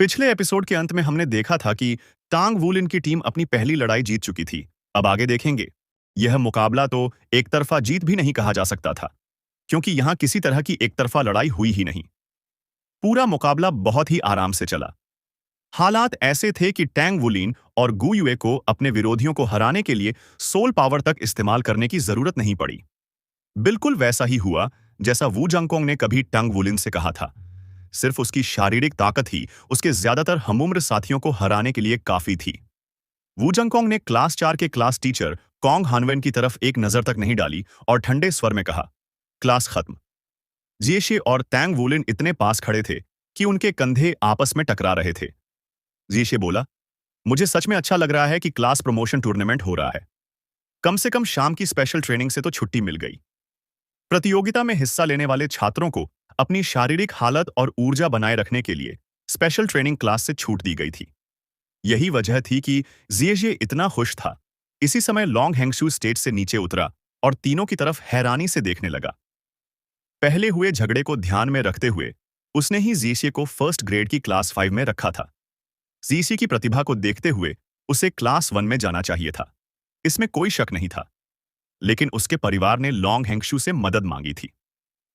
पिछले एपिसोड के अंत में हमने देखा था कि टांग वुलिन की टीम अपनी पहली लड़ाई जीत चुकी थी। अब आगे देखेंगे। यह मुकाबला तो एक तरफा जीत भी नहीं कहा जा सकता था, क्योंकि यहां किसी तरह की एक तरफा लड़ाई हुई ही नहीं। पूरा मुकाबला बहुत ही आराम से चला। हालात ऐसे थे कि टैंग वुलिन और गु युए को अपने विरोधियों को हराने के लिए सोल पावर तक इस्तेमाल करने की जरूरत नहीं पड़ी। बिल्कुल वैसा ही हुआ जैसा वू जंगकोंग ने कभी टंग वुलिन से कहा था। सिर्फ उसकी शारीरिक ताकत ही उसके ज्यादातर हमउम्र साथियों को हराने के लिए काफी थी। वू जंगकोंग ने क्लास 4 के क्लास टीचर कोंग हानवेन की तरफ एक नजर तक नहीं डाली और ठंडे स्वर में कहा, क्लास खत्म। जिएशे और टैंग वुलिन इतने पास खड़े थे कि उनके कंधे आपस में टकरा रहे थे। जिएशे बोला, मुझे सच में अच्छा लग रहा है कि क्लास प्रमोशन टूर्नामेंट हो रहा है। कम से कम शाम की स्पेशल ट्रेनिंग से तो छुट्टी मिल गई। प्रतियोगिता में हिस्सा लेने वाले छात्रों को अपनी शारीरिक हालत और ऊर्जा बनाए रखने के लिए स्पेशल ट्रेनिंग क्लास से छूट दी गई थी। यही वजह थी कि जिएजे इतना खुश था। इसी समय लॉन्ग हैंगशू स्टेज से नीचे उतरा और तीनों की तरफ हैरानी से देखने लगा। पहले हुए झगड़े को ध्यान में रखते हुए उसने ही जीशिए को फर्स्ट ग्रेड की क्लास 5 में रखा था। जीसी की प्रतिभा को देखते हुए उसे क्लास 1 में जाना चाहिए था, इसमें कोई शक नहीं था। लेकिन उसके परिवार ने लॉन्ग हैंगशू से मदद मांगी थी।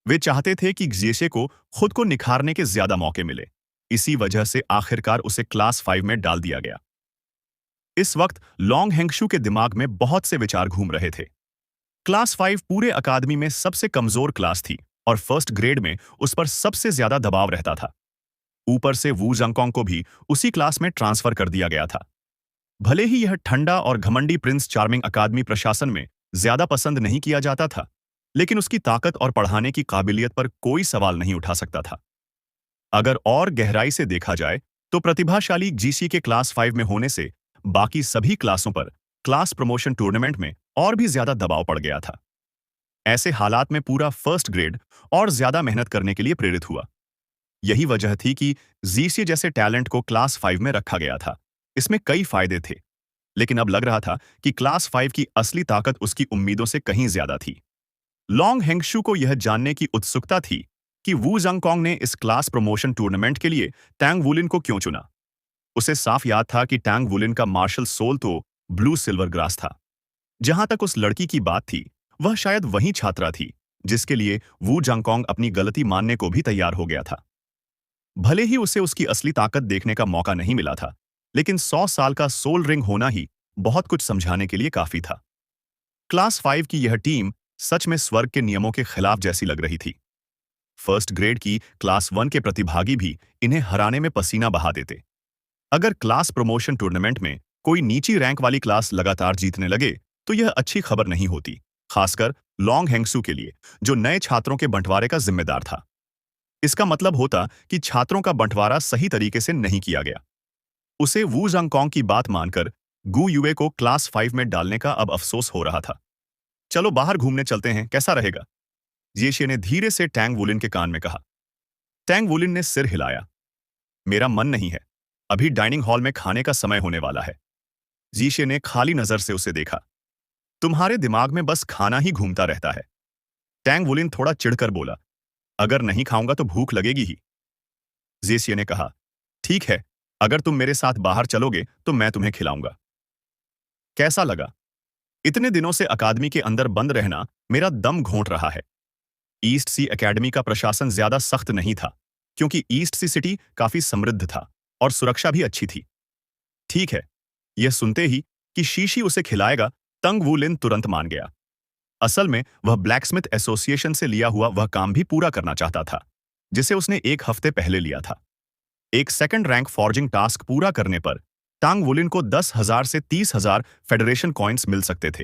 वे चाहते थे कि जिएशे को खुद को निखारने के ज्यादा मौके मिले। इसी वजह से आखिरकार उसे क्लास 5 में डाल दिया गया। इस वक्त लॉन्ग हैंगशू के दिमाग में बहुत से विचार घूम रहे थे। क्लास 5 पूरे अकादमी में सबसे कमजोर क्लास थी और फर्स्ट ग्रेड में उस पर सबसे ज्यादा दबाव रहता था। ऊपर से वू जंगकोंग को भी उसी क्लास में ट्रांसफर कर दिया गया था। भले ही यह ठंडा और घमंडी प्रिंस चार्मिंग अकादमी प्रशासन में ज्यादा पसंद नहीं किया जाता था, लेकिन उसकी ताकत और पढ़ाने की काबिलियत पर कोई सवाल नहीं उठा सकता था। अगर और गहराई से देखा जाए तो प्रतिभाशाली जीसी के क्लास 5 में होने से बाकी सभी क्लासों पर क्लास प्रमोशन टूर्नामेंट में और भी ज्यादा दबाव पड़ गया था। ऐसे हालात में पूरा फर्स्ट ग्रेड और ज्यादा मेहनत करने के लिए प्रेरित हुआ। यही वजह थी कि जीसी जैसे टैलेंट को क्लास 5 में रखा गया था। इसमें कई फायदे थे, लेकिन अब लग रहा था कि क्लास 5 की असली ताकत उसकी उम्मीदों से कहीं ज्यादा थी। लॉन्ग हैंगशू को यह जानने की उत्सुकता थी कि वू जंगकोंग ने इस क्लास प्रमोशन टूर्नामेंट के लिए टैंग वुलिन को क्यों चुना। उसे साफ याद था कि टैंग वुलिन का मार्शल सोल तो ब्लू सिल्वर ग्रास था। जहां तक उस लड़की की बात थी, वह शायद वही छात्रा थी जिसके लिए वू जंगकोंग अपनी गलती मानने को भी तैयार हो गया था। भले ही उसे उसकी असली ताकत देखने का मौका नहीं मिला था, लेकिन 100 साल का सोल रिंग होना ही बहुत कुछ समझाने के लिए काफी था। क्लास 5 की यह टीम सच में स्वर्ग के नियमों के खिलाफ जैसी लग रही थी। फर्स्ट ग्रेड की क्लास 1 के प्रतिभागी भी इन्हें हराने में पसीना बहा देते। अगर क्लास प्रमोशन टूर्नामेंट में कोई नीची रैंक वाली क्लास लगातार जीतने लगे तो यह अच्छी खबर नहीं होती, खासकर लॉन्ग हैंगसू के लिए, जो नए छात्रों के बंटवारे का जिम्मेदार था। इसका मतलब होता कि छात्रों का बंटवारा सही तरीके से नहीं किया गया। उसे वू जंगकोंग की बात मानकर गु युए को क्लास 5 में डालने का अब अफसोस हो रहा था। चलो बाहर घूमने चलते हैं, कैसा रहेगा? जिएशे ने धीरे से टैंग वुलिन के कान में कहा। टैंग वुलिन ने सिर हिलाया। मेरा मन नहीं है, अभी डाइनिंग हॉल में खाने का समय होने वाला है। जिएशे ने खाली नजर से उसे देखा। तुम्हारे दिमाग में बस खाना ही घूमता रहता है। टैंग वुलिन थोड़ा चिढ़कर बोला, अगर नहीं खाऊंगा तो भूख लगेगी ही। जिएशे ने कहा, ठीक है, अगर तुम मेरे साथ बाहर चलोगे तो मैं तुम्हें खिलाऊंगा। कैसा लगा? इतने दिनों से अकादमी के अंदर बंद रहना मेरा दम घोंट रहा है। ईस्ट सी एकेडमी का प्रशासन ज्यादा सख्त नहीं था, क्योंकि ईस्ट सी सिटी काफी समृद्ध था और सुरक्षा भी अच्छी थी। ठीक है। यह सुनते ही कि शीशी उसे खिलाएगा, तंग वुलिन तुरंत मान गया। असल में वह ब्लैकस्मिथ एसोसिएशन से लिया हुआ वह काम भी पूरा करना चाहता था, जिसे उसने एक हफ्ते पहले लिया था। एक सेकंड रैंक फॉर्जिंग टास्क पूरा करने पर टांग वुलिन को 10,000 से 30,000 फेडरेशन कॉइन्स मिल सकते थे।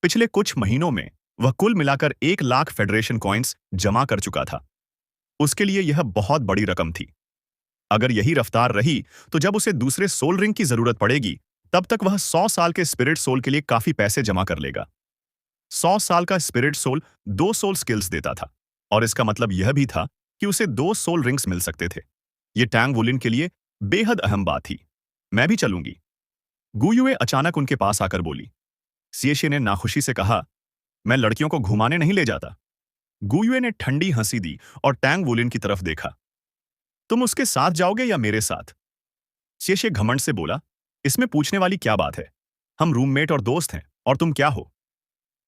पिछले कुछ महीनों में वह कुल मिलाकर 1 लाख फेडरेशन कॉइन्स जमा कर चुका था। उसके लिए यह बहुत बड़ी रकम थी। अगर यही रफ्तार रही तो जब उसे दूसरे सोल रिंग की जरूरत पड़ेगी, तब तक वह 100 साल के स्पिरिट सोल के लिए काफी पैसे जमा कर लेगा। 100 साल का स्पिरिट सोल 2 सोल स्किल्स देता था, और इसका मतलब यह भी था कि उसे 2 सोल रिंग्स मिल सकते थे। ये टैंग वुलिन के लिए बेहद अहम बात थी। मैं भी चलूंगी। गु युए अचानक उनके पास आकर बोली। जिएशे ने नाखुशी से कहा, मैं लड़कियों को घुमाने नहीं ले जाता। गु युए ने ठंडी हंसी दी और टैंग वुलिन की तरफ देखा। तुम उसके साथ जाओगे या मेरे साथ? शेषे घमंड से बोला, इसमें पूछने वाली क्या बात है? हम रूममेट और दोस्त हैं, और तुम क्या हो?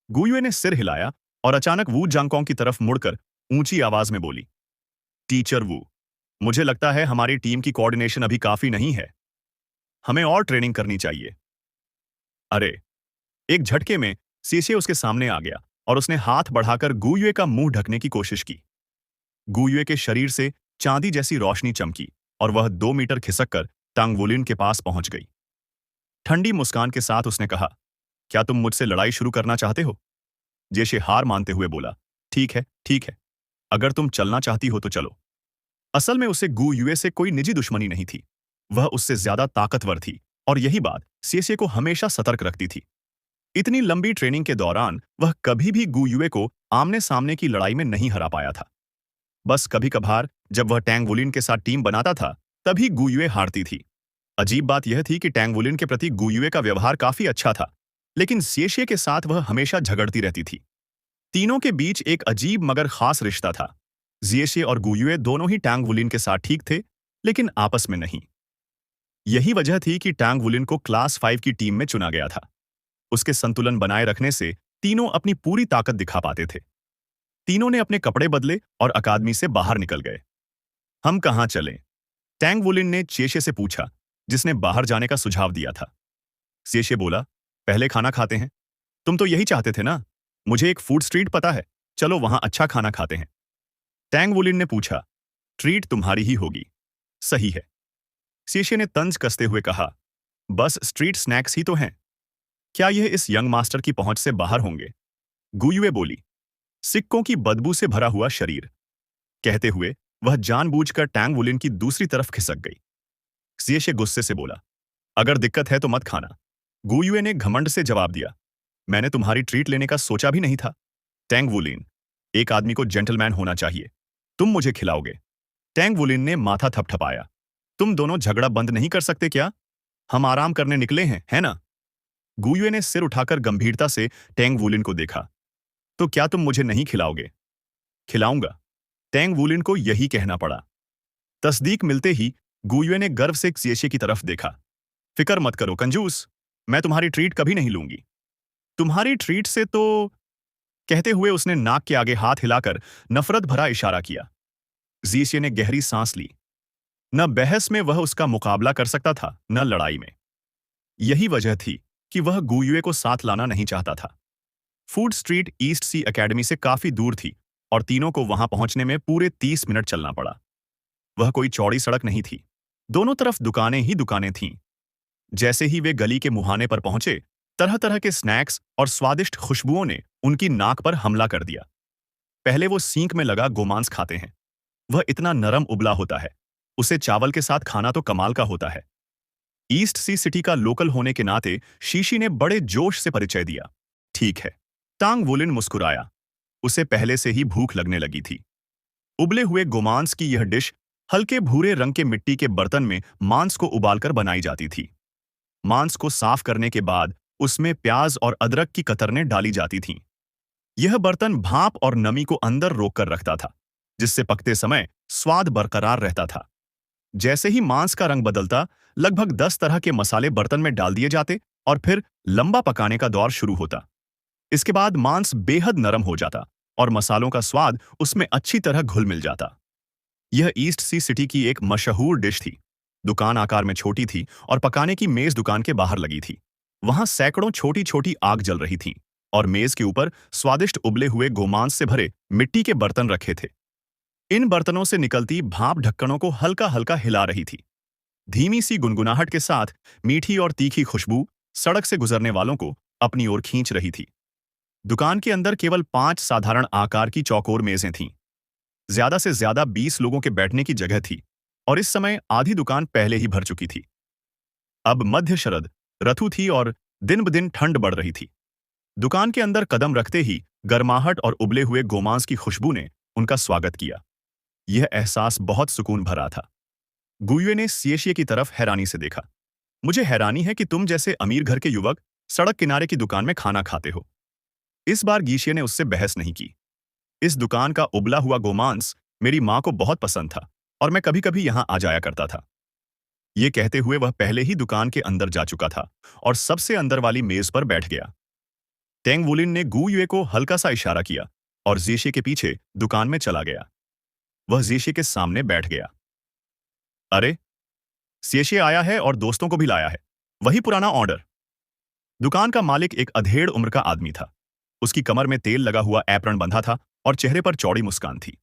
गुयुए ने सिर हिलाया और अचानक वू जांगकोंग की तरफ मुड़कर ऊंची आवाज में बोली, टीचर वू, मुझे लगता है हमारी टीम की कोऑर्डिनेशन अभी काफी नहीं है। हमें और ट्रेनिंग करनी चाहिए। अरे! एक झटके में सीसे उसके सामने आ गया और उसने हाथ बढ़ाकर गुयुए का मुंह ढकने की कोशिश की। गुयुए के शरीर से चांदी जैसी रोशनी चमकी और वह 2 मीटर खिसक कर तांग वुलिन के पास पहुंच गई। ठंडी मुस्कान के साथ उसने कहा, क्या तुम मुझसे लड़ाई शुरू करना चाहते हो? जेशे हार मानते हुए बोला, ठीक है, ठीक है। अगर तुम चलना चाहती हो तो चलो। असल में उसे गु युए से कोई निजी दुश्मनी नहीं थी। वह उससे ज्यादा ताकतवर थी और यही बात सीसे को हमेशा सतर्क रखती थी। इतनी लंबी ट्रेनिंग के दौरान वह कभी भी गु युए को आमने सामने की लड़ाई में नहीं हरा पाया था। बस कभी कभार जब वह टैंग वुलिन के साथ टीम बनाता था, तभी गु युए हारती थी। अजीब बात यह थी कि टैंग वुलिन के प्रति गु युए का व्यवहार काफी अच्छा था, लेकिन सिएशिए के साथ वह हमेशा झगड़ती रहती थी। तीनों के बीच एक अजीब मगर खास रिश्ता था। जिएशे और गुयुए दोनों ही टैंग वुलिन के साथ ठीक थे, लेकिन आपस में नहीं। यही वजह थी कि टैंग वुलिन को क्लास 5 की टीम में चुना गया था। उसके संतुलन बनाए रखने से तीनों अपनी पूरी ताकत दिखा पाते थे। तीनों ने अपने कपड़े बदले और अकादमी से बाहर निकल गए। हम कहाँ चलें? टैंग वुलिन ने चेशे से पूछा, जिसने बाहर जाने का सुझाव दिया था। चेशे बोला, पहले खाना खाते हैं। तुम तो यही चाहते थे ना? मुझे एक फूड स्ट्रीट पता है, चलो वहां अच्छा खाना खाते हैं। टैंग वुलिन ने पूछा, ट्रीट तुम्हारी ही होगी। सही है। सीशे ने तंज कसते हुए कहा, बस स्ट्रीट स्नैक्स ही तो हैं। क्या यह इस यंग मास्टर की पहुंच से बाहर होंगे? गुयुए बोली, सिक्कों की बदबू से भरा हुआ शरीर। कहते हुए वह जानबूझकर टैंग वुलिन की दूसरी तरफ खिसक गई। सीशे गुस्से से बोला, अगर दिक्कत है तो मत खाना। गुयुए ने घमंड से जवाब दिया, मैंने तुम्हारी ट्रीट लेने का सोचा भी नहीं था। टैंग वुलिन, एक आदमी को जेंटलमैन होना चाहिए। तुम मुझे खिलाओगे? टैंग वुलिन ने माथा थपथपाया। तुम दोनों झगड़ा बंद नहीं कर सकते क्या? हम आराम करने निकले हैं, है ना? गुयुए ने सिर उठाकर गंभीरता से टैंग वुलिन को देखा। तो क्या तुम मुझे नहीं खिलाओगे? खिलाऊंगा। टैंग वुलिन को यही कहना पड़ा। तस्दीक मिलते ही गुयुए ने गर्व से क्सिएशे की तरफ देखा। फिक्र मत करो कंजूस, मैं तुम्हारी ट्रीट कभी नहीं लूंगी। तुम्हारी ट्रीट से तो, कहते हुए उसने नाक के आगे हाथ हिलाकर नफरत भरा इशारा किया। जीशिए ने गहरी सांस ली। न बहस में वह उसका मुकाबला कर सकता था, न लड़ाई में। यही वजह थी कि वह गुयुए को साथ लाना नहीं चाहता था। फूड स्ट्रीट ईस्ट सी एकेडमी से काफी दूर थी और तीनों को वहां पहुंचने में पूरे 30 मिनट चलना पड़ा। वह कोई चौड़ी सड़क नहीं थी, दोनों तरफ दुकानें ही दुकानें थीं। जैसे ही वे गली के मुहाने पर पहुंचे, तरह तरह के स्नैक्स और स्वादिष्ट खुशबुओं ने उनकी नाक पर हमला कर दिया। पहले वो सींक में लगा गोमांस खाते हैं। वह इतना नरम उबला होता है, उसे चावल के साथ खाना तो कमाल का होता है। ईस्ट सी सिटी का लोकल होने के नाते शीशी ने बड़े जोश से परिचय दिया। ठीक है। टांग वुलिन मुस्कुराया। उसे पहले से ही भूख लगने लगी थी। उबले हुए गोमांस की यह डिश हल्के भूरे रंग के मिट्टी के बर्तन में मांस को उबालकर बनाई जाती थी। मांस को साफ करने के बाद उसमें प्याज और अदरक की कतरनें डाली जाती थीं। यह बर्तन भाप और नमी को अंदर रोककर रखता था, जिससे पकते समय स्वाद बरकरार रहता था। जैसे ही मांस का रंग बदलता, लगभग 10 तरह के मसाले बर्तन में डाल दिए जाते और फिर लंबा पकाने का दौर शुरू होता। इसके बाद मांस बेहद नरम हो जाता और मसालों का स्वाद उसमें अच्छी तरह घुल मिल जाता। यह ईस्ट सी सिटी की एक मशहूर डिश थी। दुकान आकार में छोटी थी और पकाने की मेज दुकान के बाहर लगी थी। वहां सैकड़ों छोटी छोटी आग जल रही थीं और मेज के ऊपर स्वादिष्ट उबले हुए गोमांस से भरे मिट्टी के बर्तन रखे थे। इन बर्तनों से निकलती भाप ढक्कनों को हल्का हल्का हिला रही थी। धीमी सी गुनगुनाहट के साथ मीठी और तीखी खुशबू सड़क से गुजरने वालों को अपनी ओर खींच रही थी। दुकान के अंदर केवल 5 साधारण आकार की चौकोर मेजें थीं। ज्यादा से ज्यादा 20 लोगों के बैठने की जगह थी और इस समय आधी दुकान पहले ही भर चुकी थी। अब मध्य शरद ऋतु थी और दिन ब दिन ठंड बढ़ रही थी। दुकान के अंदर कदम रखते ही गर्माहट और उबले हुए गोमांस की खुशबू ने उनका स्वागत किया। यह एहसास बहुत सुकून भरा था। गुयुए ने सिएशिए की तरफ हैरानी से देखा। मुझे हैरानी है कि तुम जैसे अमीर घर के युवक सड़क किनारे की दुकान में खाना खाते हो। इस बार गीशिए ने उससे बहस नहीं की। इस दुकान का उबला हुआ गोमांस मेरी मां को बहुत पसंद था और मैं कभी कभी यहां आ जाया करता था। ये कहते हुए वह पहले ही दुकान के अंदर जा चुका था और सबसे अंदर वाली मेज पर बैठ गया। टेंग वुलिन ने गू युए को हल्का सा इशारा किया और जेशे के पीछे दुकान में चला गया। वह जेशे के सामने बैठ गया। अरे, जेशे आया है और दोस्तों को भी लाया है। वही पुराना ऑर्डर। दुकान का मालिक एक अधेड़ उम्र का आदमी था। उसकी कमर में तेल लगा हुआ एप्रन बंधा था और चेहरे पर चौड़ी मुस्कान थी।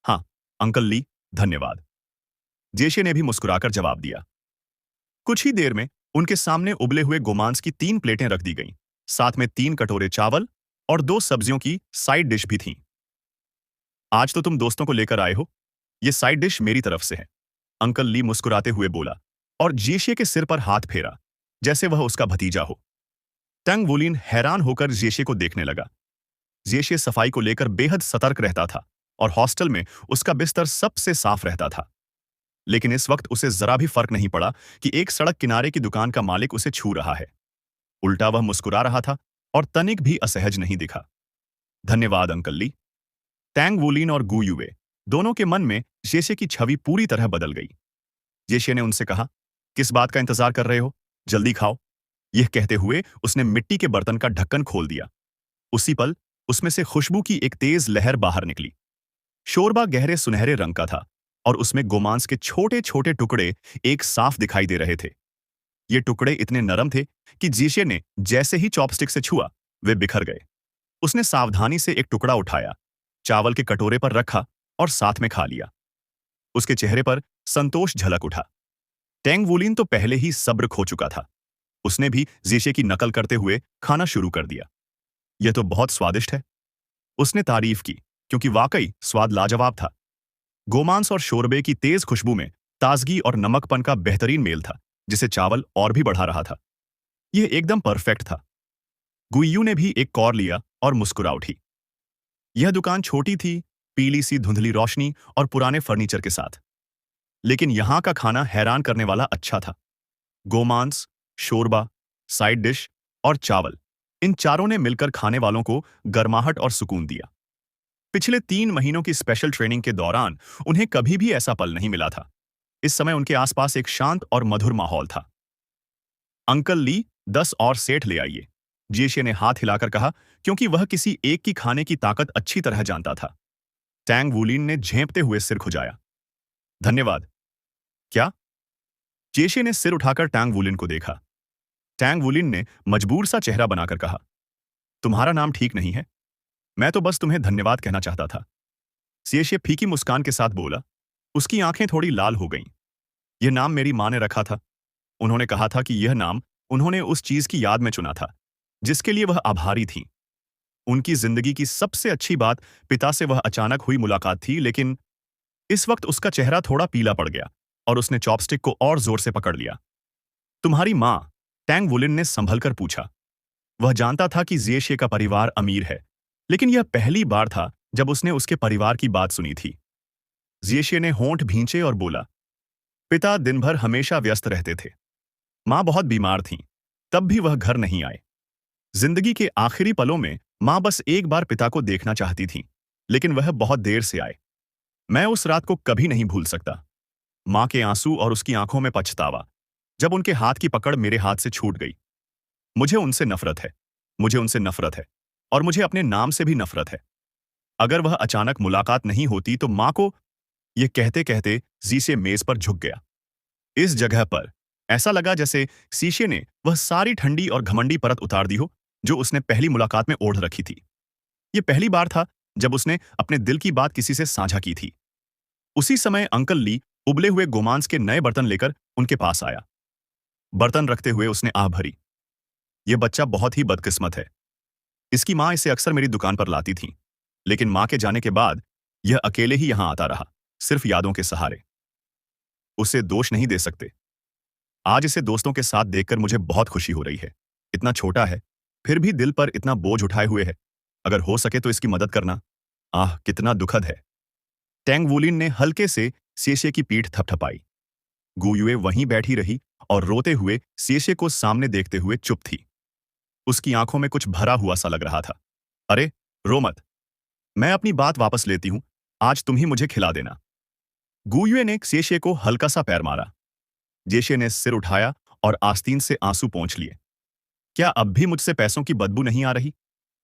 हाँ, अंकल ली, धन्यवाद। जेशे ने भी मुस्कुराकर जवाब दिया। कुछ ही देर में उनके सामने उबले हुए गोमांस की 3 प्लेटें रख दी गईं, साथ में 3 कटोरे चावल और 2 सब्जियों की साइड डिश भी थीं। आज तो तुम दोस्तों को लेकर आए हो। ये साइड डिश मेरी तरफ से है, अंकल ली मुस्कुराते हुए बोला और जेशे के सिर पर हाथ फेरा, जैसे वह उसका भतीजा हो। टंग वुलिन हैरान होकर जेशे को देखने लगा। जेशे सफाई को लेकर बेहद सतर्क रहता था और हॉस्टल में उसका बिस्तर सबसे साफ रहता था। लेकिन इस वक्त उसे जरा भी फर्क नहीं पड़ा कि एक सड़क किनारे की दुकान का मालिक उसे छू रहा है। उल्टा वह मुस्कुरा रहा था और तनिक भी असहज नहीं दिखा। धन्यवाद अंकल ली। टैंग वुलिन और गू युवे दोनों के मन में जेशे की छवि पूरी तरह बदल गई। जेशे ने उनसे कहा, किस बात का इंतजार कर रहे हो? जल्दी खाओ। यह कहते हुए उसने मिट्टी के बर्तन का ढक्कन खोल दिया। उसी पल उसमें से खुशबू की एक तेज लहर बाहर निकली। शोरबा गहरे सुनहरे रंग का था और उसमें गोमांस के छोटे छोटे टुकड़े एक साफ दिखाई दे रहे थे। ये टुकड़े इतने नरम थे कि जेशे ने जैसे ही चॉपस्टिक से छुआ, वे बिखर गए। उसने सावधानी से एक टुकड़ा उठाया, चावल के कटोरे पर रखा और साथ में खा लिया। उसके चेहरे पर संतोष झलक उठा। टेंग वुलिन तो पहले ही सब्र खो चुका था। उसने भी जेशे की नकल करते हुए खाना शुरू कर दिया। यह तो बहुत स्वादिष्ट है, उसने तारीफ की, क्योंकि वाकई स्वाद लाजवाब था। गोमांस और शोरबे की तेज खुशबू में ताजगी और नमकपन का बेहतरीन मेल था, जिसे चावल और भी बढ़ा रहा था। यह एकदम परफेक्ट था। गुइयू ने भी एक कौर लिया और मुस्कुरा उठी। यह दुकान छोटी थी, पीली सी धुंधली रोशनी और पुराने फर्नीचर के साथ। लेकिन यहां का खाना हैरान करने वाला अच्छा था। गोमांस, शोरबा, साइड डिश और चावल, इन चारों ने मिलकर खाने वालों को गर्माहट और सुकून दिया। पिछले 3 महीनों की स्पेशल ट्रेनिंग के दौरान उन्हें कभी भी ऐसा पल नहीं मिला था। इस समय उनके आसपास एक शांत और मधुर माहौल था। अंकल ली, 10 और सेठ ले आइए, जेशे ने हाथ हिलाकर कहा, क्योंकि वह किसी एक की खाने की ताकत अच्छी तरह जानता था। टैंग वुलिन ने झेंपते हुए सिर खुजाया। धन्यवाद। क्या? जेशे ने सिर उठाकर टैंग वुलिन को देखा। टैंग वुलिन ने मजबूर सा चेहरा बनाकर कहा, तुम्हारा नाम ठीक नहीं है। मैं तो बस तुम्हें धन्यवाद कहना चाहता था। जेशे फीकी मुस्कान के साथ बोला। उसकी आंखें थोड़ी लाल हो गईं। यह नाम मेरी मां ने रखा था। उन्होंने कहा था कि यह नाम उन्होंने उस चीज की याद में चुना था जिसके लिए वह आभारी थीं। उनकी जिंदगी की सबसे अच्छी बात पिता से वह अचानक हुई मुलाकात थी, लेकिन इस वक्त उसका चेहरा थोड़ा पीला पड़ गया और उसने चॉपस्टिक को और जोर से पकड़ लिया। तुम्हारी मां? टैंग वुलिन ने संभलकर पूछा। वह जानता था कि जेशे का परिवार अमीर है, लेकिन यह पहली बार था जब उसने उसके परिवार की बात सुनी थी। जेशे ने होंठ भींचे और बोला, पिता दिन भर हमेशा व्यस्त रहते थे। मां बहुत बीमार थीं, तब भी वह घर नहीं आए। जिंदगी के आखिरी पलों में मां बस एक बार पिता को देखना चाहती थीं, लेकिन वह बहुत देर से आए। मैं उस रात को कभी नहीं भूल सकता। मां के आंसू और उसकी आंखों में पछतावा, जब उनके हाथ की पकड़ मेरे हाथ से छूट गई। मुझे उनसे नफरत है। मुझे उनसे नफरत है और मुझे अपने नाम से भी नफरत है। अगर वह अचानक मुलाकात नहीं होती तो मां को। यह कहते कहते जीसे मेज पर झुक गया। इस जगह पर ऐसा लगा जैसे शीशे ने वह सारी ठंडी और घमंडी परत उतार दी हो जो उसने पहली मुलाकात में ओढ़ रखी थी। यह पहली बार था जब उसने अपने दिल की बात किसी से साझा की थी। उसी समय अंकल ली उबले हुए गोमांस के नए बर्तन लेकर उनके पास आया। बर्तन रखते हुए उसने आह भरी। यह बच्चा बहुत ही बदकिस्मत है। इसकी मां इसे अक्सर मेरी दुकान पर लाती थी, लेकिन मां के जाने के बाद यह अकेले ही यहां आता रहा, सिर्फ यादों के सहारे। उसे दोष नहीं दे सकते। आज इसे दोस्तों के साथ देखकर मुझे बहुत खुशी हो रही है। इतना छोटा है, फिर भी दिल पर इतना बोझ उठाए हुए है। अगर हो सके तो इसकी मदद करना। आह, कितना दुखद है। टैंग वुलिन ने हल्के से शेशे की पीठ थपथपाई। गुयुए वहीं बैठी रही और रोते हुए शेशे को सामने देखते हुए चुप थी। उसकी आंखों में कुछ भरा हुआ सा लग रहा था। अरे, रो मत। मैं अपनी बात वापस लेती हूं। आज तुम ही मुझे खिला देना। गुयुए ने जेशे को हल्का सा पैर मारा। जेशे ने सिर उठाया और आस्तीन से आंसू पोंछ लिए। क्या अब भी मुझसे पैसों की बदबू नहीं आ रही?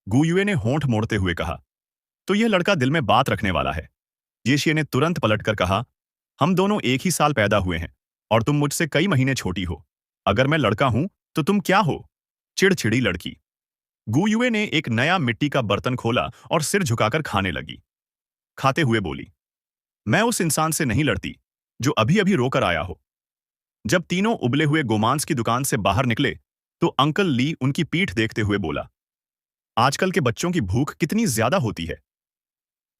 गुयुए ने होंठ मोड़ते हुए कहा। तो यह लड़का दिल में बात रखने वाला है। जेशे ने तुरंत पलटकर कहा, हम दोनों एक ही साल पैदा हुए हैं और तुम मुझसे कई महीने छोटी हो। अगर मैं लड़का हूं तो तुम क्या हो? चिड़चिड़ी लड़की। गुयुए ने एक नया मिट्टी का बर्तन खोला और सिर झुकाकर खाने लगी। खाते हुए बोली, मैं उस इंसान से नहीं लड़ती जो अभी अभी रोकर आया हो। जब तीनों उबले हुए गोमांस की दुकान से बाहर निकले तो अंकल ली उनकी पीठ देखते हुए बोला, आजकल के बच्चों की भूख कितनी ज्यादा होती है।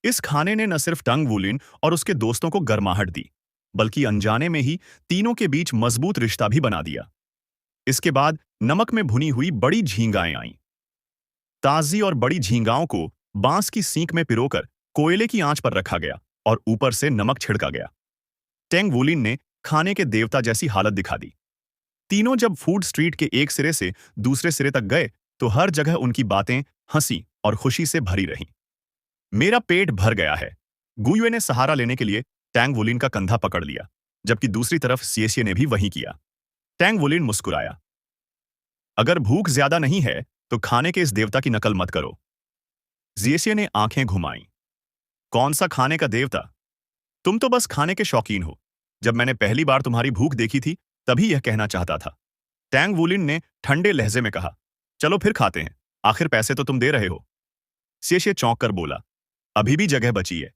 इस खाने ने न सिर्फ टंग वुलिन और उसके दोस्तों को गर्माहट दी, बल्कि अनजाने में ही तीनों के बीच मजबूत रिश्ता भी बना दिया। इसके बाद नमक में भुनी हुई बड़ी झींगाएं आईं। ताजी और बड़ी झींगाओं को बांस की सींक में पिरोकर कोयले की आंच पर रखा गया और ऊपर से नमक छिड़का गया। टेंग वुलिन ने खाने के देवता जैसी हालत दिखा दी। तीनों जब फूड स्ट्रीट के एक सिरे से दूसरे सिरे तक गए तो हर जगह उनकी बातें हंसी और खुशी से भरी रहीं। मेरा पेट भर गया है। गुयुए ने सहारा लेने के लिए टैंग वुलिन का कंधा पकड़ लिया, जबकि दूसरी तरफ सिएसिए ने भी वही किया। टैंग वुलिन मुस्कुराया। अगर भूख ज्यादा नहीं है तो खाने के इस देवता की नकल मत करो। जिएसिए ने आंखें घुमाई। कौन सा खाने का देवता? तुम तो बस खाने के शौकीन हो। जब मैंने पहली बार तुम्हारी भूख देखी थी तभी यह कहना चाहता था। टैंग वुलिन ने ठंडे लहजे में कहा, चलो फिर खाते हैं, आखिर पैसे तो तुम दे रहे हो। सिएसिए चौंक कर बोला, अभी भी जगह बची है।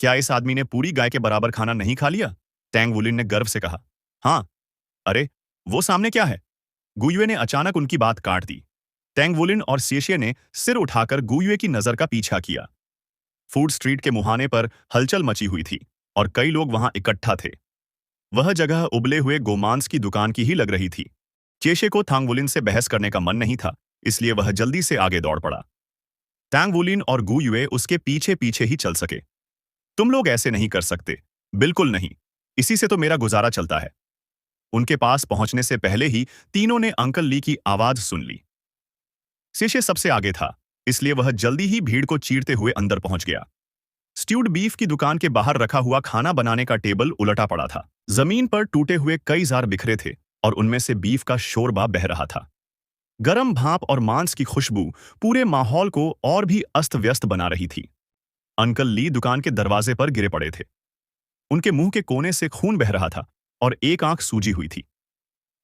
क्या इस आदमी ने पूरी गाय के बराबर खाना नहीं खा लिया? टैंग वुलिन ने गर्व से कहा। हाँ। अरे, वो सामने क्या है? गुयुए ने अचानक उनकी बात काट दी। टैंग वुलिन और सिएशिए ने सिर उठाकर गुयुए की नजर का पीछा किया। फूड स्ट्रीट के मुहाने पर हलचल मची हुई थी और कई लोग वहां इकट्ठा थे। वह जगह उबले हुए गोमांस की दुकान की ही लग रही थी। चेशे को थांग वुलिन से बहस करने का मन नहीं था, इसलिए वह जल्दी से आगे दौड़ पड़ा। टैंग वुलिन और गुयुए उसके पीछे पीछे ही चल सके। तुम लोग ऐसे नहीं कर सकते। बिल्कुल नहीं। इसी से तो मेरा गुजारा चलता है। उनके पास पहुंचने से पहले ही तीनों ने अंकल ली की आवाज सुन ली। शेषे सबसे आगे था, इसलिए वह जल्दी ही भीड़ को चीरते हुए अंदर पहुंच गया। स्ट्यूड बीफ की दुकान के बाहर रखा हुआ खाना बनाने का टेबल उलटा पड़ा था। जमीन पर टूटे हुए कई जार बिखरे थे और उनमें से बीफ का शोरबा बह रहा था। गरम भाप और मांस की खुशबू पूरे माहौल को और भी अस्त व्यस्त बना रही थी। अंकल ली दुकान के दरवाजे पर गिरे पड़े थे। उनके मुंह के कोने से खून बह रहा था और एक आंख सूजी हुई थी।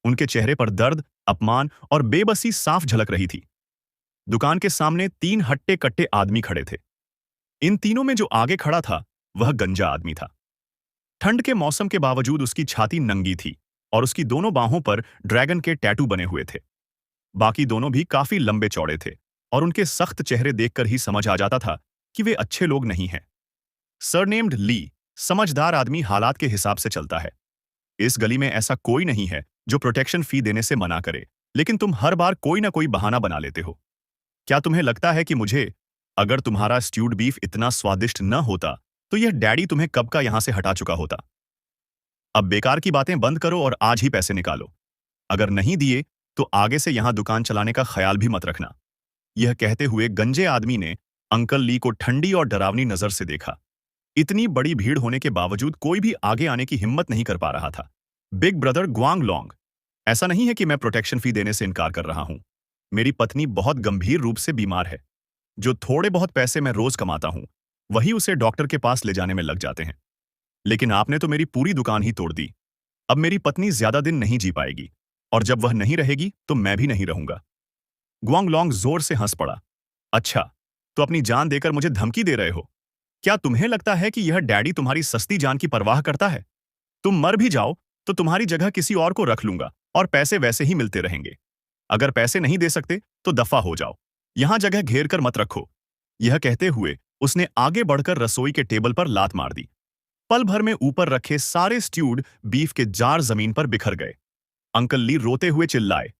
उनके चेहरे पर दर्द, अपमान और बेबसी साफ झलक रही थी। दुकान के सामने 3 हट्टे कट्टे आदमी खड़े थे। इन तीनों में जो आगे खड़ा था वह गंजा आदमी था। ठंड के मौसम के बावजूद उसकी छाती नंगी थी और उसकी दोनों बाहों पर ड्रैगन के टैटू बने हुए थे। बाकी दोनों भी काफी लंबे चौड़े थे और उनके सख्त चेहरे देखकर ही समझ आ जाता था कि वे अच्छे लोग नहीं हैं। सरनेम्ड ली, समझदार आदमी हालात के हिसाब से चलता है। इस गली में ऐसा कोई नहीं है जो प्रोटेक्शन फी देने से मना करे, लेकिन तुम हर बार कोई ना कोई बहाना बना लेते हो। क्या तुम्हें लगता है कि अगर तुम्हारा स्ट्यूड बीफ इतना स्वादिष्ट न होता तो यह डैडी तुम्हें कब का यहां से हटा चुका होता? अब बेकार की बातें बंद करो और आज ही पैसे निकालो। अगर नहीं दिए तो आगे से यहां दुकान चलाने का ख्याल भी मत रखना। यह कहते हुए गंजे आदमी ने अंकल ली को ठंडी और डरावनी नजर से देखा। इतनी बड़ी भीड़ होने के बावजूद कोई भी आगे आने की हिम्मत नहीं कर पा रहा था। बिग ब्रदर ग्वांग लोंग, ऐसा नहीं है कि मैं प्रोटेक्शन फी देने से इनकार कर रहा हूं। मेरी पत्नी बहुत गंभीर रूप से बीमार है। जो थोड़े बहुत पैसे मैं रोज कमाता हूं वही उसे डॉक्टर के पास ले जाने में लग जाते हैं। लेकिन आपने तो मेरी पूरी दुकान ही तोड़ दी। अब मेरी पत्नी ज्यादा दिन नहीं जी पाएगी और जब वह नहीं रहेगी तो मैं भी नहीं रहूंगा। ग्वांग लोंग जोर से हंस पड़ा। अच्छा, तो अपनी जान देकर मुझे धमकी दे रहे हो? क्या तुम्हें लगता है कि यह डैडी तुम्हारी सस्ती जान की परवाह करता है? तुम मर भी जाओ तो तुम्हारी जगह किसी और को रख लूंगा और पैसे वैसे ही मिलते रहेंगे। अगर पैसे नहीं दे सकते तो दफा हो जाओ, यहां जगह घेर कर मत रखो। यह कहते हुए उसने आगे बढ़कर रसोई के टेबल पर लात मार दी। पल भर में ऊपर रखे सारे स्ट्यूड बीफ के जार जमीन पर बिखर गए। अंकल ली रोते हुए चिल्लाए,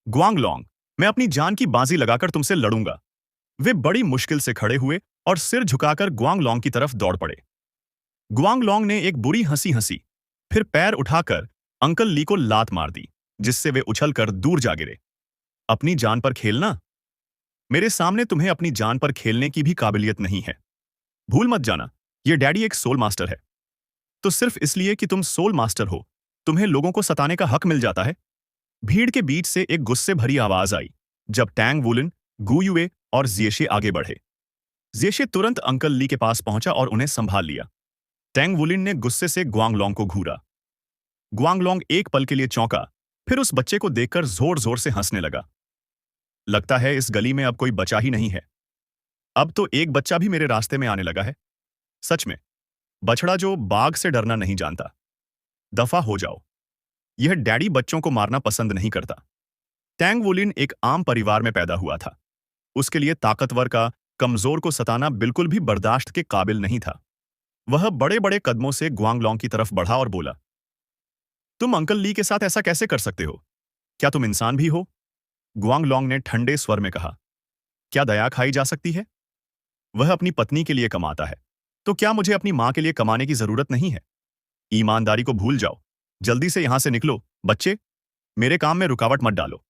ग्वांग लोंग, मैं अपनी जान की बाजी लगाकर तुमसे लड़ूंगा। वे बड़ी मुश्किल से खड़े हुए और सिर झुकाकर ग्वांग लोंग की तरफ दौड़ पड़े। ग्वांग लोंग ने एक बुरी हंसी हंसी, फिर पैर उठाकर अंकल ली को लात मार दी, जिससे वे उछलकर दूर जा गिरे। अपनी जान पर खेलना? मेरे सामने तुम्हें अपनी जान पर खेलने की भी काबिलियत नहीं है। भूल मत जाना, ये डैडी एक सोल मास्टर है। तो सिर्फ इसलिए कि तुम सोल मास्टर हो, तुम्हें लोगों को सताने का हक मिल जाता है? भीड़ के बीच से एक गुस्से भरी आवाज आई जब टैंग वुलन, गु युए और जियशे आगे बढ़े। जियशे तुरंत अंकल ली के पास पहुंचा और उन्हें संभाल लिया। टैंग वुलिन ने गुस्से से ग्वांगलोंग को घूरा। ग्वांगलोंग एक पल के लिए चौंका, फिर उस बच्चे को देखकर जोर जोर से हंसने लगा। लगता है इस गली में अब कोई बचा ही नहीं है। अब तो एक बच्चा भी मेरे रास्ते में आने लगा है। सच में, बछड़ा जो बाघ से डरना नहीं जानता। दफा हो जाओ। यह डैडी बच्चों को मारना पसंद नहीं करता। टैंग वुलिन एक आम परिवार में पैदा हुआ था। उसके लिए ताकतवर का कमजोर को सताना बिल्कुल भी बर्दाश्त के काबिल नहीं था। वह बड़े बड़े कदमों से ग्वांगलोंग की तरफ बढ़ा और बोला, तुम अंकल ली के साथ ऐसा कैसे कर सकते हो? क्या तुम इंसान भी हो? ग्वांगलोंग ने ठंडे स्वर में कहा, क्या दया खाई जा सकती है? वह अपनी पत्नी के लिए कमाता है, तो क्या मुझे अपनी मां के लिए कमाने की जरूरत नहीं है? ईमानदारी को भूल जाओ। जल्दी से यहां से निकलो, बच्चे। मेरे काम में रुकावट मत डालो।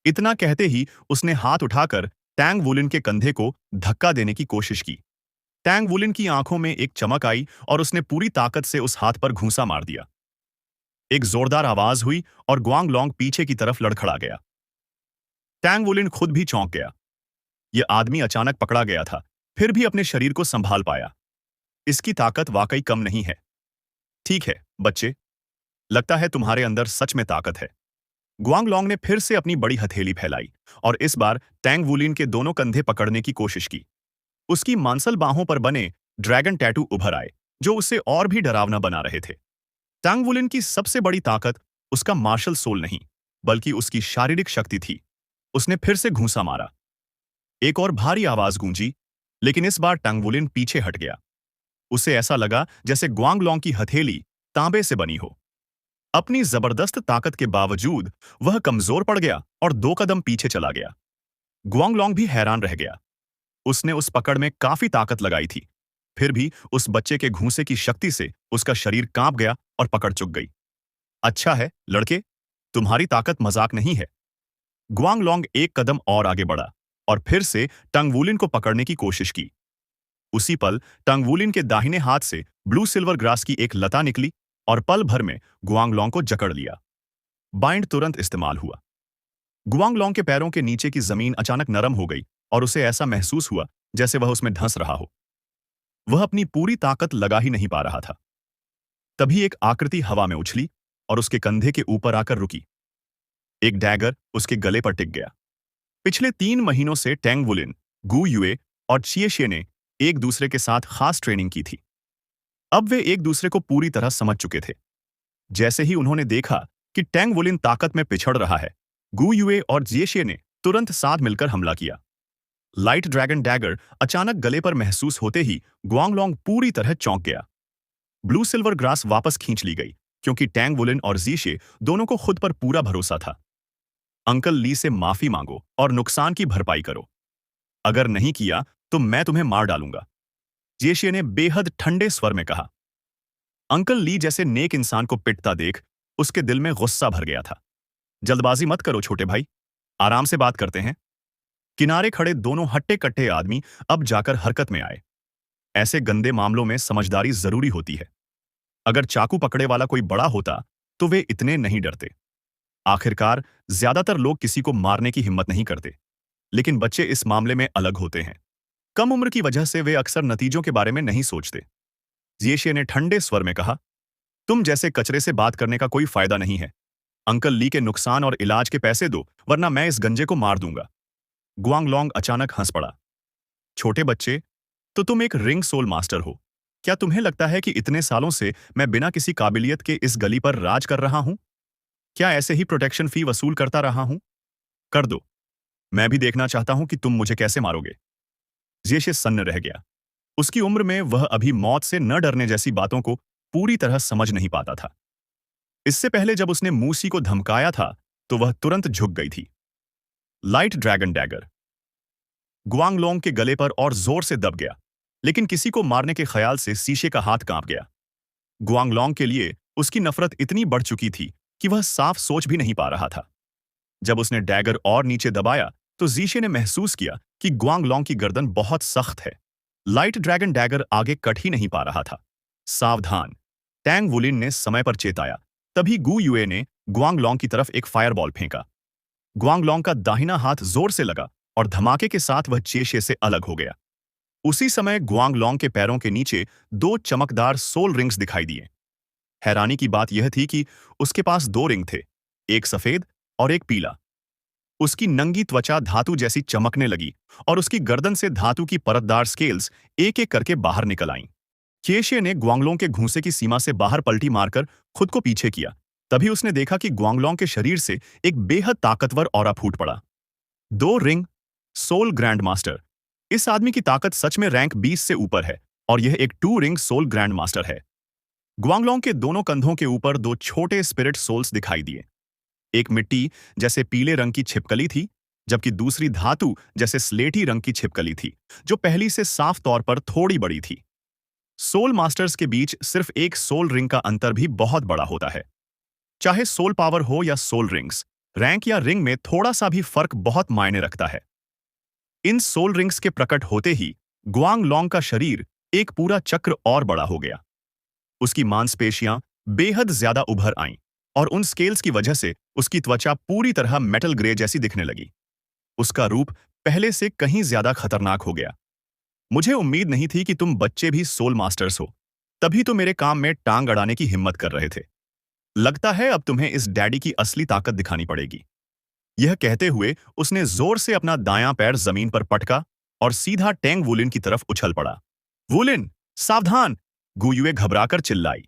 इतना कहते ही उसने हाथ उठाकर टैंग वुलिन के कंधे को धक्का देने की कोशिश की। टैंग वुलिन की आंखों में एक चमक आई और उसने पूरी ताकत से उस हाथ पर घूंसा मार दिया। एक जोरदार आवाज हुई और ग्वांगलोंग पीछे की तरफ लड़खड़ा गया। टैंग वुलिन खुद भी चौंक गया। यह आदमी अचानक पकड़ा गया था, फिर भी अपने शरीर को संभाल पाया। इसकी ताकत वाकई कम नहीं है। ठीक है, बच्चे, लगता है तुम्हारे अंदर सच में ताकत है। ग्वांगलोंग ने फिर से अपनी बड़ी हथेली फैलाई और इस बार टैंग वुलिन के दोनों कंधे पकड़ने की कोशिश की। उसकी मांसल बाहों पर बने ड्रैगन टैटू उभर आए, जो उसे और भी डरावना बना रहे थे। टैंग वुलिन की सबसे बड़ी ताकत उसका मार्शल सोल नहीं, बल्कि उसकी शारीरिक शक्ति थी। उसने फिर से घूंसा मारा। एक और भारी आवाज गूंजी, लेकिन इस बार टैंग वुलिन पीछे हट गया। उसे ऐसा लगा जैसे ग्वांगलोंग की हथेली तांबे से बनी हो। अपनी जबरदस्त ताकत के बावजूद वह कमजोर पड़ गया और 2 कदम पीछे चला गया। ग्वांगलोंग भी हैरान रह गया। उसने उस पकड़ में काफी ताकत लगाई थी, फिर भी उस बच्चे के घूंसे की शक्ति से उसका शरीर कांप गया और पकड़ चुक गई। अच्छा है, लड़के, तुम्हारी ताकत मजाक नहीं है। ग्वांगलोंग एक कदम और आगे बढ़ा और फिर से टंग वुलिन को पकड़ने की कोशिश की। उसी पल टंग वुलिन के दाहिने हाथ से ब्लू सिल्वर ग्रास की एक लता निकली और पल भर में गुआंगलोंग को जकड़ लिया। बाइंड तुरंत इस्तेमाल हुआ। गुआंगलोंग के पैरों के नीचे की जमीन अचानक नरम हो गई और उसे ऐसा महसूस हुआ जैसे वह उसमें धंस रहा हो। वह अपनी पूरी ताकत लगा ही नहीं पा रहा था। तभी एक आकृति हवा में उछली और उसके कंधे के ऊपर आकर रुकी। एक डैगर उसके गले पर टिक गया। पिछले 3 महीनों से टैंग वुलिन, गु युए और चिएशे ने एक दूसरे के साथ खास ट्रेनिंग की थी। अब वे एक दूसरे को पूरी तरह समझ चुके थे। जैसे ही उन्होंने देखा कि टैंग वुलिन ताकत में पिछड़ रहा है, गु युए और जिएशे ने तुरंत साथ मिलकर हमला किया। लाइट ड्रैगन डैगर अचानक गले पर महसूस होते ही ग्वांगलोंग पूरी तरह चौंक गया। ब्लू सिल्वर ग्रास वापस खींच ली गई क्योंकि टैंग वुलिन और जिएशे दोनों को खुद पर पूरा भरोसा था। अंकल ली से माफी मांगो और नुकसान की भरपाई करो। अगर नहीं किया तो मैं तुम्हें मार डालूंगा, जिएशे ने बेहद ठंडे स्वर में कहा। अंकल ली जैसे नेक इंसान को पिटता देख उसके दिल में गुस्सा भर गया था। जल्दबाजी मत करो छोटे भाई, आराम से बात करते हैं। किनारे खड़े दोनों हट्टे कट्टे आदमी अब जाकर हरकत में आए। ऐसे गंदे मामलों में समझदारी जरूरी होती है। अगर चाकू पकड़े वाला कोई बड़ा होता तो वे इतने नहीं डरते। आखिरकार ज्यादातर लोग किसी को मारने की हिम्मत नहीं करते, लेकिन बच्चे इस मामले में अलग होते हैं। कम उम्र की वजह से वे अक्सर नतीजों के बारे में नहीं सोचते। जिएशे ने ठंडे स्वर में कहा, तुम जैसे कचरे से बात करने का कोई फायदा नहीं है। अंकल ली के नुकसान और इलाज के पैसे दो, वरना मैं इस गंजे को मार दूंगा। गुआंगलोंग अचानक हंस पड़ा। छोटे बच्चे, तो तुम एक रिंग सोल मास्टर हो। क्या तुम्हें लगता है कि इतने सालों से मैं बिना किसी काबिलियत के इस गली पर राज कर रहा हूं? क्या ऐसे ही प्रोटेक्शन फी वसूल करता रहा हूं? कर दो। मैं भी देखना चाहता हूं कि तुम मुझे कैसे मारोगे। जिएशे सन्न रह गया। उसकी उम्र में वह अभी मौत से न डरने जैसी बातों को पूरी तरह समझ नहीं पाता था। इससे पहले जब उसने मूसी को धमकाया था तो वह तुरंत झुक गई थी। लाइट ड्रैगन डैगर गुआंगलोंग के गले पर और जोर से दब गया, लेकिन किसी को मारने के ख्याल से शीशे का हाथ कांप गया। गुआंगलोंग के लिए उसकी नफरत इतनी बढ़ चुकी थी कि वह साफ सोच भी नहीं पा रहा था। जब उसने डैगर और नीचे दबाया तो जीशे ने महसूस किया कि गुआंगलोंग की गर्दन बहुत सख्त है। लाइट ड्रैगन डैगर आगे कट ही नहीं पा रहा था। सावधान, टैंग वुलिन ने समय पर चेताया। तभी गु युए ने गुआंगलोंग की तरफ एक फायरबॉल फेंका। गुआंगलोंग का दाहिना हाथ जोर से लगा और धमाके के साथ वह चेशे से अलग हो गया। उसी समय गुआंगलोंग के पैरों के नीचे दो चमकदार सोल रिंग्स दिखाई दिए। हैरानी की बात यह थी कि उसके पास दो रिंग थे, एक सफेद और एक पीला। उसकी नंगी त्वचा धातु जैसी चमकने लगी और उसकी गर्दन से धातु की परतदार स्केल्स एक एक करके बाहर निकल आईं। केशे ने गुआंगलोंग के घूंसे की सीमा से बाहर पलटी मारकर खुद को पीछे किया। तभी उसने देखा कि गुआंगलोंग के शरीर से एक बेहद ताकतवर ऑरा फूट पड़ा। दो रिंग, सोल ग्रैंड मास्टर। इस आदमी की ताकत सच में रैंक 20 से ऊपर है और यह एक two ring soul grandmaster है। गुआंगलोंग के दोनों कंधों के ऊपर दो छोटे स्पिरिट सोल्स दिखाई दिए। एक मिट्टी जैसे पीले रंग की छिपकली थी, जबकि दूसरी धातु जैसे स्लेटी रंग की छिपकली थी, जो पहली से साफ तौर पर थोड़ी बड़ी थी। सोल मास्टर्स के बीच सिर्फ एक सोल रिंग का अंतर भी बहुत बड़ा होता है। चाहे सोल पावर हो या सोल रिंग्स, रैंक या रिंग में थोड़ा सा भी फर्क बहुत मायने रखता है। इन सोल रिंग्स के प्रकट होते ही गुआंगलोंग का शरीर एक पूरा चक्र और बड़ा हो गया। उसकी मांसपेशियां बेहद ज्यादा उभर आईं और उन स्केल्स की वजह से उसकी त्वचा पूरी तरह मेटल ग्रे जैसी दिखने लगी। उसका रूप पहले से कहीं ज्यादा खतरनाक हो गया। मुझे उम्मीद नहीं थी कि तुम बच्चे भी सोल मास्टर्स हो, तभी तो मेरे काम में टांग अड़ाने की हिम्मत कर रहे थे। लगता है अब तुम्हें इस डैडी की असली ताकत दिखानी पड़ेगी। यह कहते हुए उसने जोर से अपना दायां पैर जमीन पर पटका और सीधा टैंग वुलिन की तरफ उछल पड़ा। वुलिन, सावधान! गुयुए घबराकर चिल्लाई।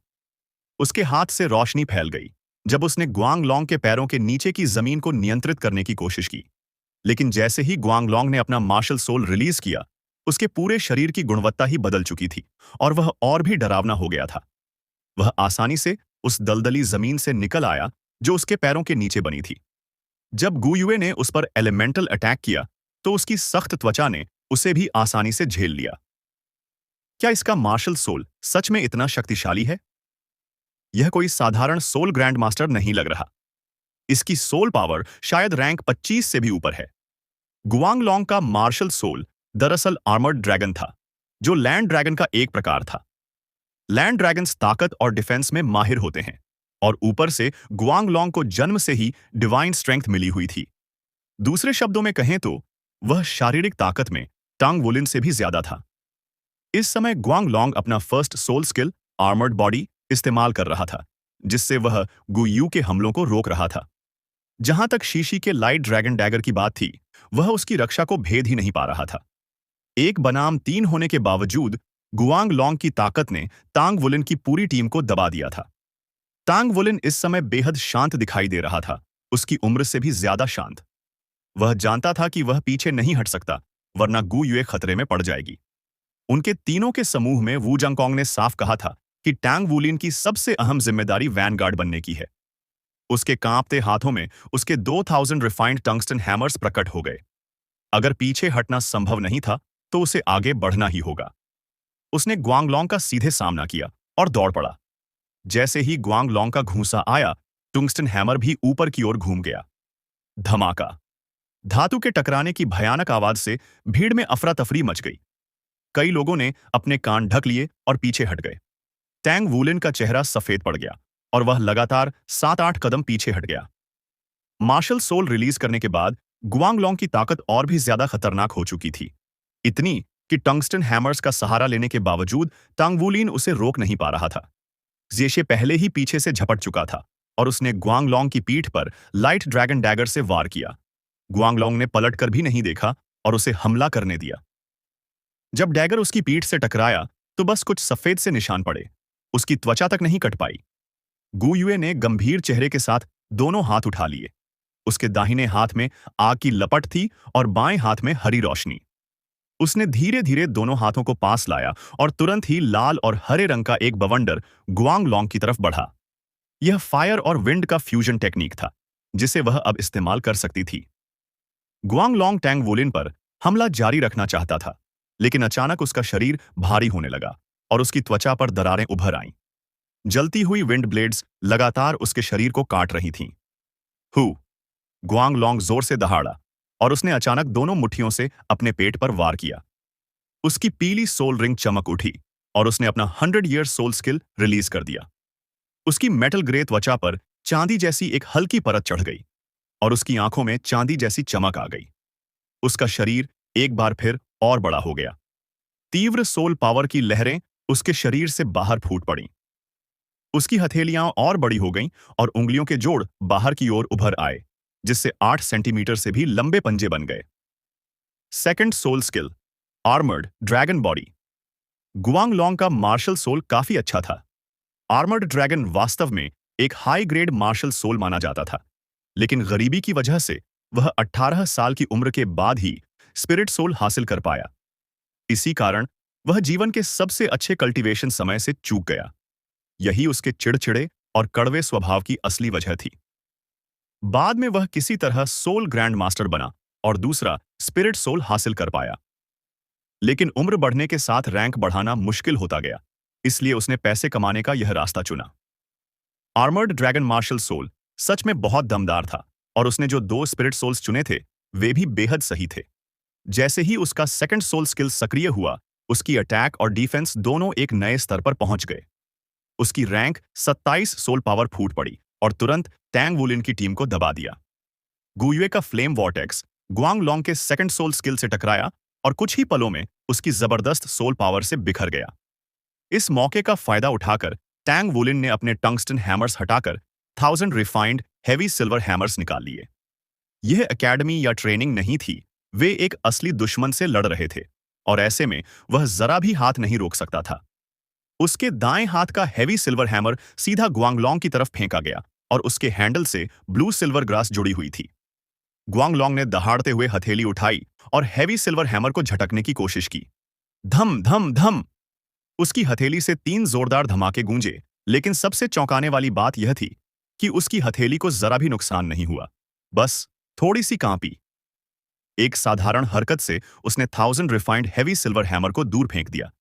उसके हाथ से रोशनी फैल गई जब उसने गुआंगलोंग के पैरों के नीचे की जमीन को नियंत्रित करने की कोशिश की। लेकिन जैसे ही गुआंगलोंग ने अपना मार्शल सोल रिलीज किया, उसके पूरे शरीर की गुणवत्ता ही बदल चुकी थी और वह और भी डरावना हो गया था। वह आसानी से उस दलदली जमीन से निकल आया जो उसके पैरों के नीचे बनी थी। जब गुयुए ने उस पर एलिमेंटल अटैक किया, तो उसकी सख्त त्वचा ने उसे भी आसानी से झेल लिया। क्या इसका मार्शल सोल सच में इतना शक्तिशाली है? यह कोई साधारण सोल ग्रैंड मास्टर नहीं लग रहा। इसकी सोल पावर शायद रैंक 25 से भी ऊपर है। गुआंगलोंग का मार्शल सोल दरअसल आर्मर्ड ड्रैगन था, जो लैंड ड्रैगन का एक प्रकार था। लैंड ड्रैगन्स ताकत और डिफेंस में माहिर होते हैं और ऊपर से गुआंगलोंग को जन्म से ही डिवाइन स्ट्रेंथ मिली हुई थी। दूसरे शब्दों में कहें तो वह शारीरिक ताकत में टांग वुलिन से भी ज्यादा था। इस समय गुआंगलोंग अपना first soul skill armoured body इस्तेमाल कर रहा था, जिससे वह गुयू के हमलों को रोक रहा था। जहां तक शीशी के लाइट ड्रैगन डैगर की बात थी, वह उसकी रक्षा को भेद ही नहीं पा रहा था। एक बनाम 3 होने के बावजूद गुआंगलोंग की ताकत ने टांग वुलिन की पूरी टीम को दबा दिया था। टांग वुलिन इस समय बेहद शांत दिखाई दे रहा था, उसकी उम्र से भी ज्यादा शांत। वह जानता था कि वह पीछे नहीं हट सकता, वरना गु युए खतरे में पड़ जाएगी। उनके तीनों के समूह में वू जंगकोंग ने साफ कहा था कि टांग वुलिन की सबसे अहम जिम्मेदारी वैनगार्ड बनने की है। उसके कांपते हाथों में उसके 2000 रिफाइंड टंगस्टन हैमर्स प्रकट हो गए। अगर पीछे हटना संभव नहीं था, तो उसे आगे बढ़ना ही होगा। उसने गुआंगलोंग का सीधे सामना किया और दौड़ पड़ा। जैसे ही गुआंगलोंग का घूंसा आया, टंगस्टन हैमर भी ऊपर की ओर घूम गया। धमाका! धातु के टकराने की भयानक आवाज से भीड़ में अफरा तफरी मच गई। कई लोगों ने अपने कान ढक लिए और पीछे हट गए। टैंग वुलिन का चेहरा सफेद पड़ गया और वह लगातार 7-8 कदम पीछे हट गया। मार्शल सोल रिलीज करने के बाद गुआंगलोंग की ताकत और भी ज्यादा खतरनाक हो चुकी थी, इतनी कि टंगस्टन हैमर्स का सहारा लेने के बावजूद टांग वुलिन उसे रोक नहीं पा रहा था। जेशे पहले ही पीछे से झपट चुका था और उसने गुआंगलोंग की पीठ पर लाइट ड्रैगन डैगर से वार किया। गुआंगलोंग ने पलटकर भी नहीं देखा और उसे हमला करने दिया। जब डैगर उसकी पीठ से टकराया, तो बस कुछ सफेद से निशान पड़े, उसकी त्वचा तक नहीं कट पाई। गु युए ने गंभीर चेहरे के साथ दोनों हाथ उठा लिए। उसके दाहिने हाथ में आग की लपट थी और बाएं हाथ में हरी रोशनी। उसने धीरे धीरे दोनों हाथों को पास लाया और तुरंत ही लाल और हरे रंग का एक बवंडर गुआंगलोंग की तरफ बढ़ा। यह फायर और विंड का फ्यूजन टेक्निक था, जिसे वह अब इस्तेमाल कर सकती थी। गुआंगलोंग टैंग वुलिन पर हमला जारी रखना चाहता था, लेकिन अचानक उसका शरीर भारी होने लगा और उसकी त्वचा पर दरारें उभर आईं। जलती हुई विंड ब्लेड्स लगातार उसके शरीर को काट रही थीं। हु! गुआंगलोंग जोर से दहाड़ा और उसने अचानक दोनों मुट्ठियों से अपने पेट पर वार किया। उसकी पीली सोल रिंग चमक उठी और उसने अपना 100 ईयर सोल स्किल रिलीज कर दिया। उसकी मेटल ग्रे त्वचा पर चांदी जैसी एक हल्की परत चढ़ गई और उसकी आंखों में चांदी जैसी चमक आ गई। उसका शरीर एक बार फिर और बड़ा हो गया। तीव्र सोल पावर की लहरें उसके शरीर से बाहर फूट पड़ीं। उसकी हथेलियां और बड़ी हो गईं और उंगलियों के जोड़ बाहर की ओर उभर आए, जिससे 8 सेंटीमीटर से भी लंबे पंजे बन गए। Second soul skill, armored dragon body. Guang Long का मार्शल सोल काफी अच्छा था। आर्मर्ड ड्रैगन वास्तव में एक हाई ग्रेड मार्शल सोल माना जाता था, लेकिन गरीबी की वजह से वह 18 साल की उम्र के बाद ही स्पिरिट सोल हासिल कर पाया। इसी कारण वह जीवन के सबसे अच्छे कल्टीवेशन समय से चूक गया। यही उसके चिड़चिड़े और कड़वे स्वभाव की असली वजह थी। बाद में वह किसी तरह सोल ग्रैंड मास्टर बना और दूसरा स्पिरिट सोल हासिल कर पाया। लेकिन उम्र बढ़ने के साथ रैंक बढ़ाना मुश्किल होता गया, इसलिए उसने पैसे कमाने का यह रास्ता चुना। आर्मर्ड ड्रैगन मार्शल सोल सच में बहुत दमदार था और उसने जो 2 स्पिरिट सोल्स चुने थे वे भी बेहद सही थे। जैसे ही उसका सेकंड सोल स्किल सक्रिय हुआ, उसकी अटैक और डिफेंस दोनों एक नए स्तर पर पहुंच गए। उसकी रैंक 27 सोल पावर फूट पड़ी और तुरंत टैंग वुलिन की टीम को दबा दिया। गुयुए का फ्लेम वॉर्टेक्स गुआंग लॉन्ग के सेकंड सोल स्किल से टकराया और कुछ ही पलों में उसकी जबरदस्त सोल पावर से बिखर गया। इस मौके का फायदा उठाकर टैंग वुलिन ने अपने टंगस्टन हैमर्स हटाकर 1000 रिफाइंड हैवी सिल्वर हैमर्स निकाल लिए। यह एकेडमी या ट्रेनिंग नहीं थी, वे एक असली दुश्मन से लड़ रहे थे और ऐसे में वह जरा भी हाथ नहीं रोक सकता था। उसके दाएं हाथ का हैवी सिल्वर हैमर सीधा गुआंगलॉन्ग की तरफ फेंका गया और उसके हैंडल से ब्लू सिल्वर ग्रास जुड़ी हुई थी। गुआंगलॉन्ग ने दहाड़ते हुए हथेली उठाई और हैवी सिल्वर हैमर को झटकने की कोशिश की। धम धम धम, उसकी हथेली से 3 जोरदार धमाके गूंजे, लेकिन सबसे चौंकाने वाली बात यह थी कि उसकी हथेली को जरा भी नुकसान नहीं हुआ, बस थोड़ी सी कांपी। एक साधारण हरकत से उसने 1000 रिफाइंड हैवी सिल्वर हैमर को दूर फेंक दिया।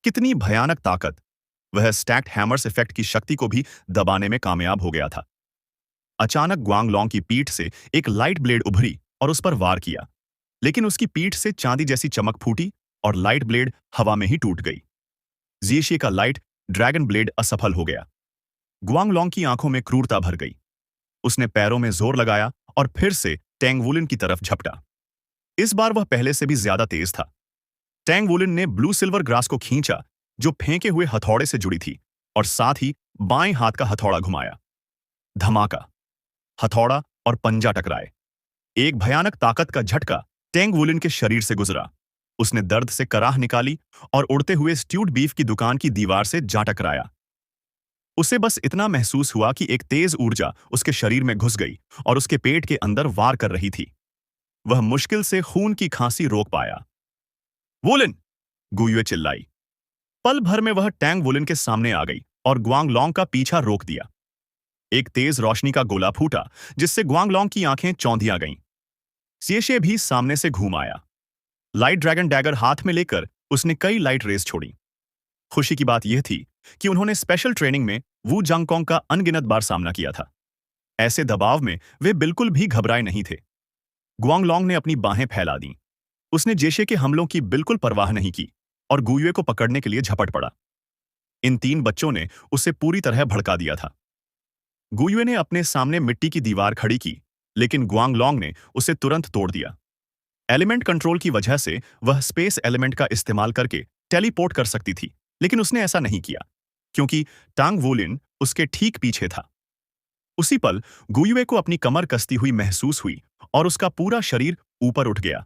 कितनी भयानक ताकत! वह स्टैक्ड हैमर्स इफेक्ट की शक्ति को भी दबाने में कामयाब हो गया था। अचानक गुआंगलॉन्ग की पीठ से एक लाइट ब्लेड उभरी और उस पर वार किया, लेकिन उसकी पीठ से चांदी जैसी चमक फूटी और लाइट ब्लेड हवा में ही टूट गई। जियेशी का लाइट ड्रैगन ब्लेड असफल हो गया। गुआंगलॉन्ग की आंखों में क्रूरता भर गई। उसने पैरों में जोर लगाया और फिर से टैंग वुलिन की तरफ झपटा। इस बार वह पहले से भी ज्यादा तेज था। टैंग वुलिन ने ब्लू सिल्वर ग्रास को खींचा, जो फेंके हुए हथौड़े से जुड़ी थी, और साथ ही बाएं हाथ का हथौड़ा घुमाया। धमाका! हथौड़ा और पंजा टकराए। एक भयानक ताकत का झटका टैंग वुलिन के शरीर से गुजरा। उसने दर्द से कराह निकाली और उड़ते हुए स्ट्यूड बीफ की दुकान की दीवार से जा टकराया। उसे बस इतना महसूस हुआ कि एक तेज ऊर्जा उसके शरीर में घुस गई और उसके पेट के अंदर वार कर रही थी। वह मुश्किल से खून की खांसी रोक पाया। वुलिन! गुयुए चिल्लाई। पल भर में वह टैंग वुलिन के सामने आ गई और गुआंगलॉन्ग का पीछा रोक दिया। एक तेज रोशनी का गोला फूटा, जिससे गुआंगलॉन्ग की आंखें चौंधिया गईं। जियेशी भी सामने से घूम आया। लाइट ड्रैगन डैगर हाथ में लेकर उसने कई लाइट रेस छोड़ी। खुशी की बात यह थी कि उन्होंने स्पेशल ट्रेनिंग में वू जांगकोंग का अनगिनत बार सामना किया था। ऐसे दबाव में वे बिल्कुल भी घबराए नहीं थे। गुआंगलॉन्ग ने अपनी बाहें फैला दी। उसने जियेशी के हमलों की बिल्कुल परवाह नहीं की और गुयुए को पकड़ने के लिए झपट पड़ा। इन 3 बच्चों ने उसे पूरी तरह भड़का दिया था। गुयुए ने अपने सामने मिट्टी की दीवार खड़ी की, लेकिन गुआंगलॉन्ग ने उसे तुरंत तोड़ दिया। एलिमेंट कंट्रोल की वजह से वह स्पेस एलिमेंट का इस्तेमाल करके टेलीपोर्ट कर सकती थी, लेकिन उसने ऐसा नहीं किया, क्योंकि टांग वुलिन उसके ठीक पीछे था। उसी पल गुयुए को अपनी कमर कसती हुई महसूस हुई और उसका पूरा शरीर ऊपर उठ गया।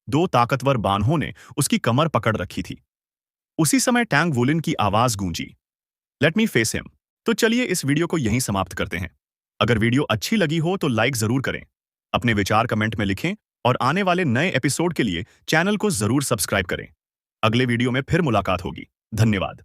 2 ताकतवर बानहों ने उसकी कमर पकड़ रखी थी। उसी समय टैंग वुलिन की आवाज गूंजी, लेट मी फेस हिम। तो चलिए इस वीडियो को यहीं समाप्त करते हैं। अगर वीडियो अच्छी लगी हो तो लाइक जरूर करें, अपने विचार कमेंट में लिखें और आने वाले नए एपिसोड के लिए चैनल को जरूर सब्सक्राइब करें। अगले वीडियो में फिर मुलाकात होगी। धन्यवाद।